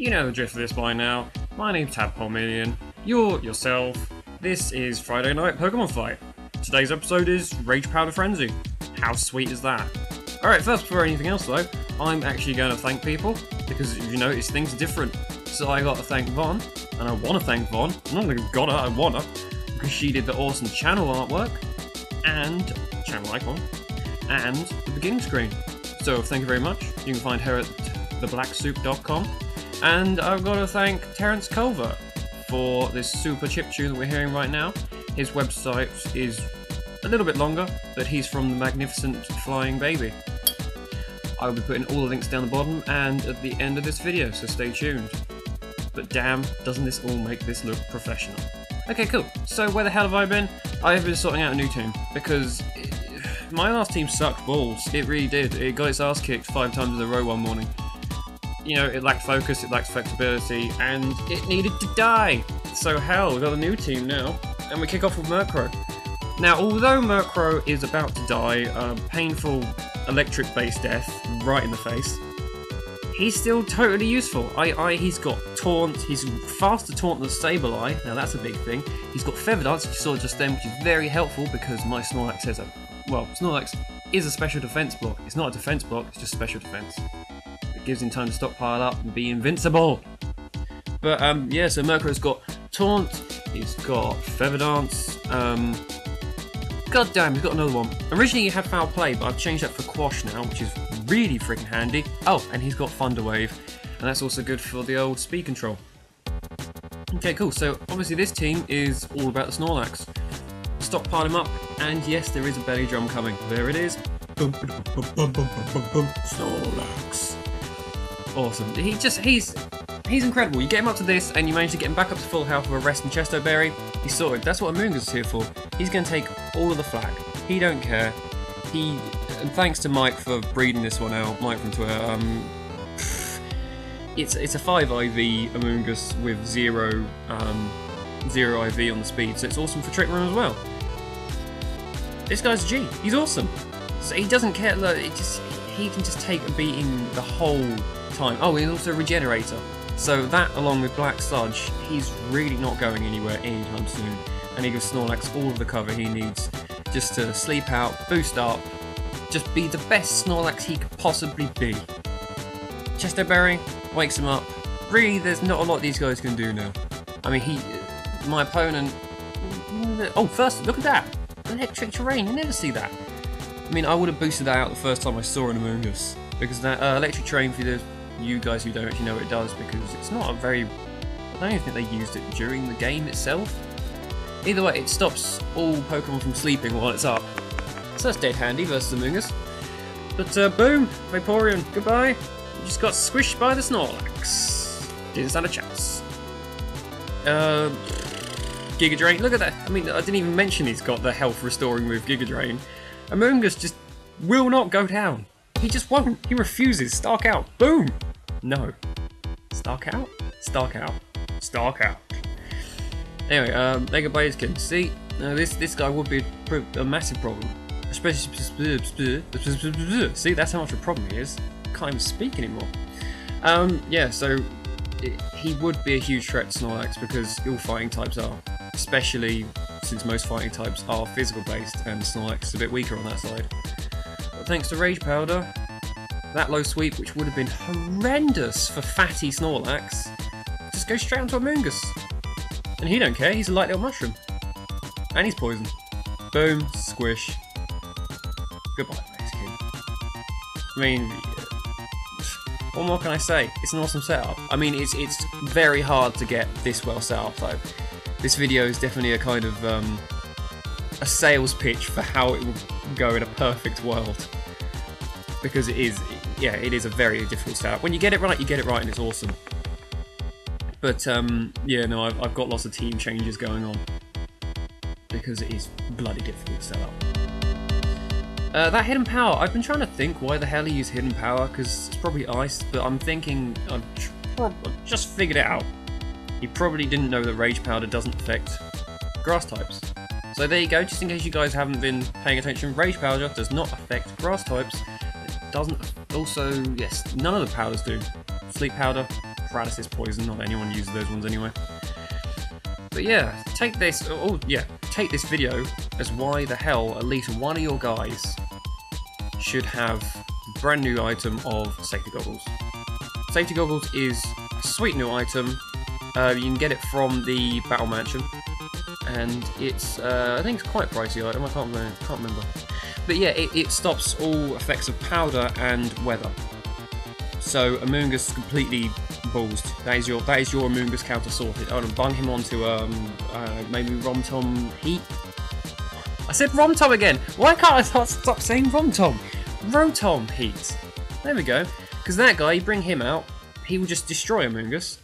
You know the drift of this by now. My name's Tadpole Million. You're yourself. This is Friday Night Pokemon Fight. Today's episode is Rage Powder Frenzy. How sweet is that? Alright, first before anything else though, I'm actually going to thank people, because if you notice things are different. So I got to thank Von, and I want to thank Von. I'm not going to got her, I want her, because she did the awesome channel artwork, and channel icon, and the beginning screen. So thank you very much. You can find her at theblacksoup.com. And I've got to thank Terence Culver for this super chiptune that we're hearing right now. His website is a little bit longer, but he's from the magnificent Flying Baby. I'll be putting all the links down the bottom and at the end of this video, so stay tuned. But damn, doesn't this all make this look professional. Okay, cool. So where the hell have I been? I have been sorting out a new team, because my last team sucked balls. It really did. It got its ass kicked 5 times in a row one morning. You know, it lacked focus, it lacked flexibility, and it needed to die. So hell, we've got a new team now, and we kick off with Murkrow. Now, although Murkrow is about to die a painful electric-based death right in the face, he's still totally useful. He's got Taunt, he's faster Taunt than Sableye, now that's a big thing. He's got Feather Dance, which you saw just then, which is very helpful because my Snorlax has Snorlax is a special defense block. It's not a defense block, it's just special defense. Gives him time to stockpile up and be invincible. But yeah, so Murkrow's got Taunt, he's got Feather Dance, god damn, he's got another one. Originally he had Foul Play, but I've changed that for Quash now, which is really freaking handy. Oh, and he's got Thunder Wave, and that's also good for the old speed control. Okay, cool, so obviously this team is all about the Snorlax. Stockpile him up, and yes, there is a belly drum coming. There it is. Snorlax. Awesome. He's incredible. You get him up to this and you manage to get him back up to full health with a rest and Chesto Berry. He's sorted. That's what Amoonguss is here for. He's going to take all of the flack. He don't care. And thanks to Mike for breeding this one out, Mike from Twitter. It's a 5 IV Amoonguss with 0 IV on the speed, so it's awesome for Trick Room as well. This guy's a G. He's awesome. So he doesn't care. Look, he can just take a beating the whole time. Oh, he's also a regenerator. So that, along with Black Sludge, he's really not going anywhere anytime soon. And he gives Snorlax all of the cover he needs just to sleep out, boost up, just be the best Snorlax he could possibly be. Chesto Berry wakes him up. Really, there's not a lot these guys can do now. I mean, my opponent... Oh, first, look at that! Electric Terrain, you never see that. I mean, I would have boosted that out the first time I saw an Amoonguss, because that Electric Terrain, for you guys who don't actually know what it does, because it's not a very... I don't even think they used it during the game itself. Either way, it stops all Pokemon from sleeping while it's up. So that's dead handy versus Amoonguss. But boom, Vaporeon, goodbye. You just got squished by the Snorlax. Didn't stand a chance. Giga Drain, look at that. I mean, I didn't even mention he's got the health restoring move, Giga Drain. Amoonguss just will not go down. He just won't. He refuses. Stark out. Boom. No. Stark out? Stark out. Stark out. Anyway, Mega Blaziken. See, this guy would be a massive problem. Especially... See, that's how much of a problem he is. Can't even speak anymore. Yeah, so... he would be a huge threat to Snorlax because all fighting types are. Especially since most fighting types are physical based and Snorlax is a bit weaker on that side. But thanks to Rage Powder, that low sweep, which would have been horrendous for fatty Snorlax, just goes straight onto Amoonguss. And he don't care, he's a light little mushroom. And he's poisoned. Boom, squish. Goodbye, Blaziken. I mean, what more can I say? It's an awesome setup. I mean, it's very hard to get this well set up though. This video is definitely a kind of a sales pitch for how it will go in a perfect world. Because it is a very difficult setup. When you get it right, and it's awesome. But yeah, no, I've got lots of team changes going on. Because it is bloody difficult to set up. That Hidden Power, I've been trying to think why the hell he used Hidden Power, because it's probably ice, but I'm thinking, I've just figured it out. He probably didn't know that Rage Powder doesn't affect grass types. So there you go, just in case you guys haven't been paying attention, Rage Powder does not affect grass types. It doesn't also, yes, none of the powders do. Sleep Powder, paralysis poison, not that anyone uses those ones anyway. But yeah, take this, take this video as why the hell at least one of your guys should have the brand new item of safety goggles. Safety goggles is a sweet new item. You can get it from the Battle Mansion, and it's I think it's quite a pricey item. I can't remember. But yeah, it stops all effects of powder and weather. So Amoonguss completely ballsed. That is your Amoonguss counter sorted. Oh, and bung him onto maybe Romtom Heat. I said Romtom again. Why can't I stop saying Romtom? Rotom Heat. There we go. Because that guy, you bring him out, he will just destroy Amoonguss,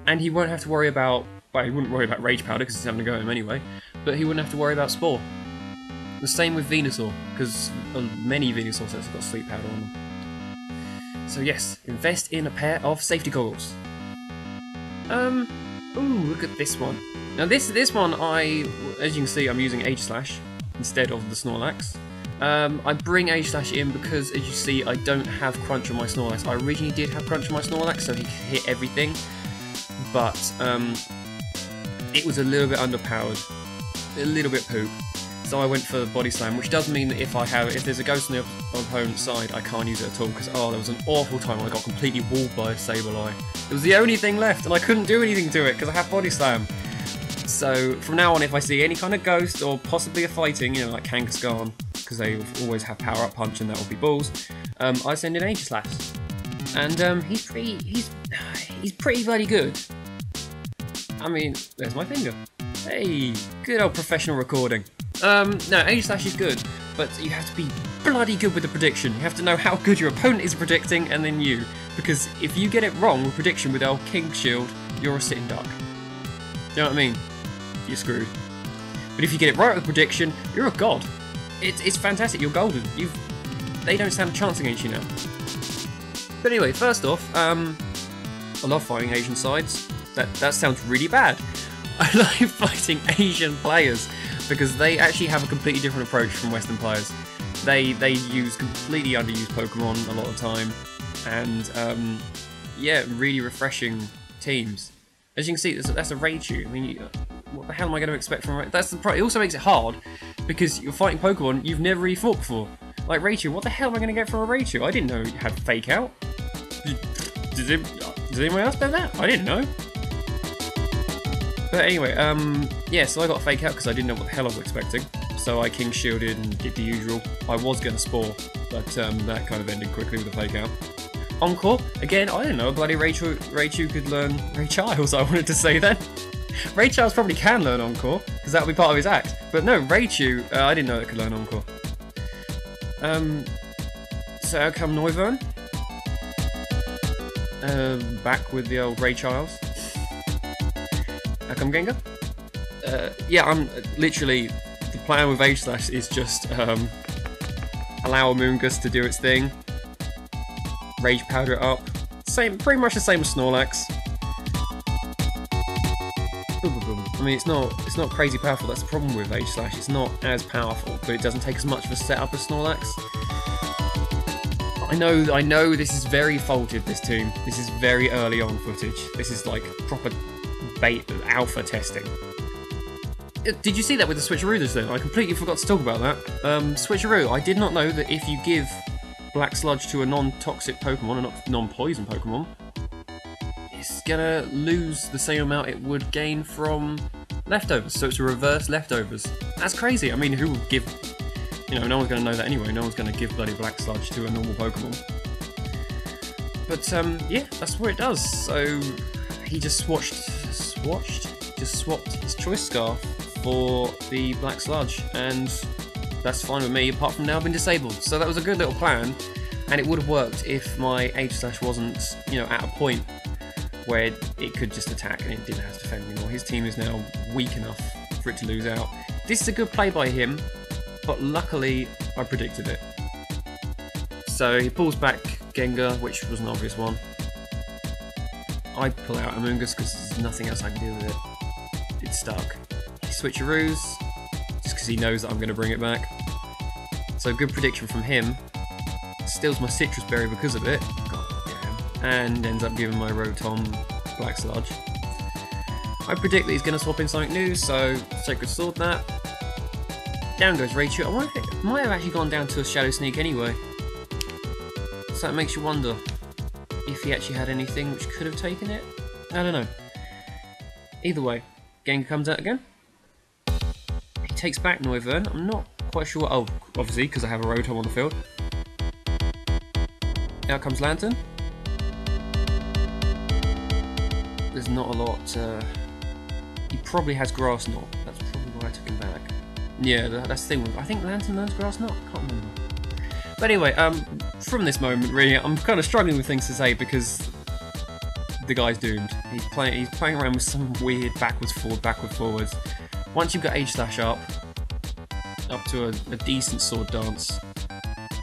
and he won't have to worry about. Well, he wouldn't worry about Rage Powder because he's having to go at him anyway. But he wouldn't have to worry about Spore. The same with Venusaur, because many Venusaur sets have got Sleep Powder on them. So yes, invest in a pair of safety goggles. Ooh, look at this one. Now this one, as you can see, I'm using Aegislash instead of the Snorlax. I bring Aegislash in because, as you see, I don't have Crunch on my Snorlax. I originally did have Crunch on my Snorlax, so he could hit everything, but it was a little bit underpowered, a little bit poop. So I went for Body Slam, which does mean that if there's a ghost on the opponent's side, I can't use it at all, because there was an awful time when I got completely walled by a Sableye. It was the only thing left, and I couldn't do anything to it because I have Body Slam. So from now on, if I see any kind of ghost or possibly a fighting, like Kangaskhan, because they always have Power Up Punch and that will be balls, I send in Aegislash, and he's pretty bloody good. I mean, there's my finger. Hey, good old professional recording. No, Aegislash is good, but you have to be bloody good with the prediction. You have to know how good your opponent is predicting, and then you. Because if you get it wrong with prediction with old King Shield, you're a sitting duck. Do you know what I mean? You're screwed. But if you get it right with prediction, you're a god. It's fantastic, you're golden. They don't stand a chance against you now. But anyway, first off, I love fighting Asian sides. That sounds really bad. I like fighting Asian players, because they actually have a completely different approach from Western players. They use completely underused Pokemon a lot of the time, and yeah, really refreshing teams. As you can see, that's a Raichu. I mean, what the hell am I going to expect from Raichu? It also makes it hard, because you're fighting Pokemon you've never really fought before. Like Raichu, what the hell am I going to get from a Raichu? I didn't know it had Fake Out. Does anyone else know that? I didn't know. But anyway, yeah, so I got a Fake Out because I didn't know what the hell I was expecting. So I King Shielded and did the usual. I was going to Spore, but that kind of ended quickly with a Fake Out. Encore, again, I didn't know, bloody Raichu could learn Raychiles, I wanted to say then. Raychiles probably can learn Encore, because that would be part of his act. But no, Raichu, I didn't know it could learn Encore. So out come Noivern. Back with the old Raychiles. Out come Gengar. Yeah, I'm literally, the plan with Aegislash is just allow Amoonguss to do its thing. Rage Powder it up. Pretty much the same as Snorlax. Boom, boom, boom. I mean, it's not crazy powerful. That's the problem with Aegislash. It's not as powerful, but it doesn't take as much of a setup as Snorlax. I know. This is very faulted. This team. This is very early on footage. This is like proper alpha testing. Did you see that with the Switcheroos then? I completely forgot to talk about that. Switcheroo. I did not know that if you give Black Sludge to a non-toxic Pokemon, a non-poison Pokemon, it's gonna lose the same amount it would gain from leftovers. So it's a reverse leftovers. That's crazy. I mean, who would give? No one's gonna know that anyway. No one's gonna give bloody Black Sludge to a normal Pokemon. But yeah, that's what it does. So he just swapped his Choice Scarf for the Black Sludge, and that's fine with me, apart from now being disabled. So that was a good little plan, and it would have worked if my Aegislash wasn't, at a point where it could just attack and it didn't have to defend anymore. His team is now weak enough for it to lose out. This is a good play by him, but luckily I predicted it. So he pulls back Gengar, which was an obvious one. I pull out Amoonguss because there's nothing else I can do with it. It's stuck. He switcheroos, just because he knows that I'm going to bring it back. So good prediction from him. Steals my Citrus Berry because of it. God damn. and ends up giving my Rotom Black Sludge. I predict that he's going to swap in something new, so Sacred Sword that. Down goes Raichu. I wonder if it might have actually gone down to a Shadow Sneak anyway. So that makes you wonder if he actually had anything which could have taken it. I don't know. Either way, Gengar comes out again. He takes back Noivern. I'm not quite sure. Oh, obviously, because I have a Rotom on the field. Out comes Lantern. There's not a lot. He probably has Grass Knot. That's probably why I took him back. Yeah, that's the thing. I think Lantern learns Grass Knot. I can't remember. But anyway, from this moment, really, I'm kind of struggling with things to say because the guy's doomed. He's playing around with some weird backwards forwards. Once you've got H-Slash up to a decent sword dance,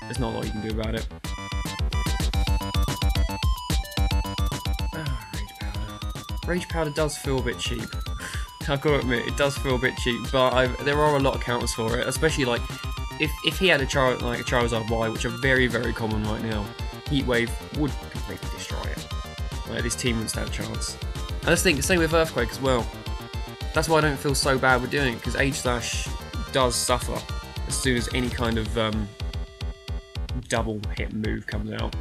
there's not a lot you can do about it. Rage Powder does feel a bit cheap. I've got to admit, it does feel a bit cheap, but there are a lot of counters for it, especially like if he had a Charizard Y, which are very, very common right now, Heat Wave would completely destroy it. Like, this team wouldn't stand a chance. I just think the same with Earthquake as well. That's why I don't feel so bad with doing it, because H-Slash does suffer as soon as any kind of double hit move comes out.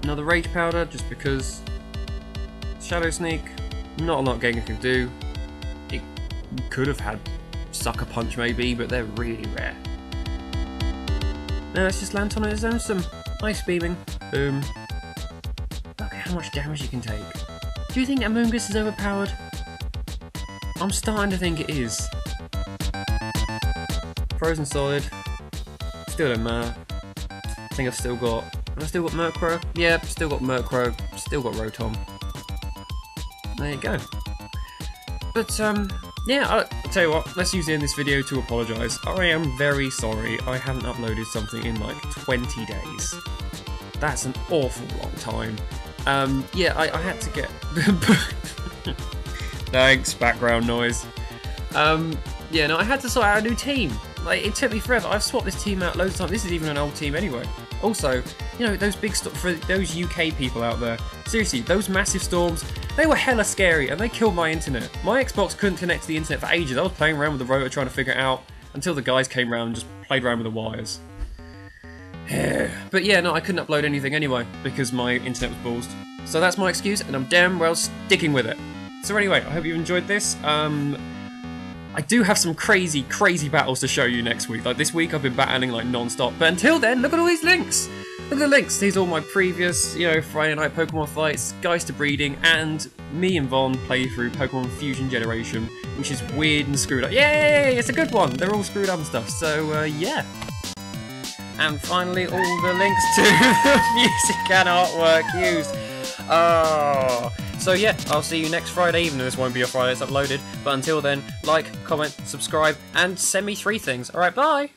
Another Rage Powder, just because Shadow Sneak, not a lot Gengar can do. It could have had Sucker Punch maybe, but they're really rare. Now it's just Lantern on its own, some Ice Beaming, boom. Look at how much damage you can take. Do you think Amoonguss is overpowered? I'm starting to think it is. Frozen Solid, still don't matter. I think I've still got Murkrow? Yeah, still got Murkrow, still got Rotom. There you go. But, yeah, I'll tell you what, let's use the end of this video to apologise. I am very sorry I haven't uploaded something in like 20 days. That's an awful long time. Yeah, I had to get... Thanks, background noise. Yeah, no, I had to sort out a new team. Like, it took me forever. I've swapped this team out loads of times. This is even an old team anyway. Also, you know, those big for those UK people out there, seriously, those massive storms, they were hella scary and they killed my internet. My Xbox couldn't connect to the internet for ages. I was playing around with the rotor trying to figure it out until the guys came around and just played around with the wires. But yeah, no, I couldn't upload anything anyway because my internet was ballsed. So that's my excuse and I'm damn well sticking with it. So anyway, I hope you enjoyed this. I do have some crazy battles to show you next week. Like this week I've been battling like non-stop. But until then, look at all these links. Look at the links. These are all my previous, you know, Friday night Pokemon fights, guides to breeding, and me and Von play through Pokemon Fusion Generation, which is weird and screwed up. Yay! It's a good one. They're all screwed up and stuff. So yeah. And finally, all the links to the music and artwork used. Oh. So yeah, I'll see you next Friday, even though this won't be a Friday it's uploaded. But until then, like, comment, subscribe, and send me 3 things. Alright, bye!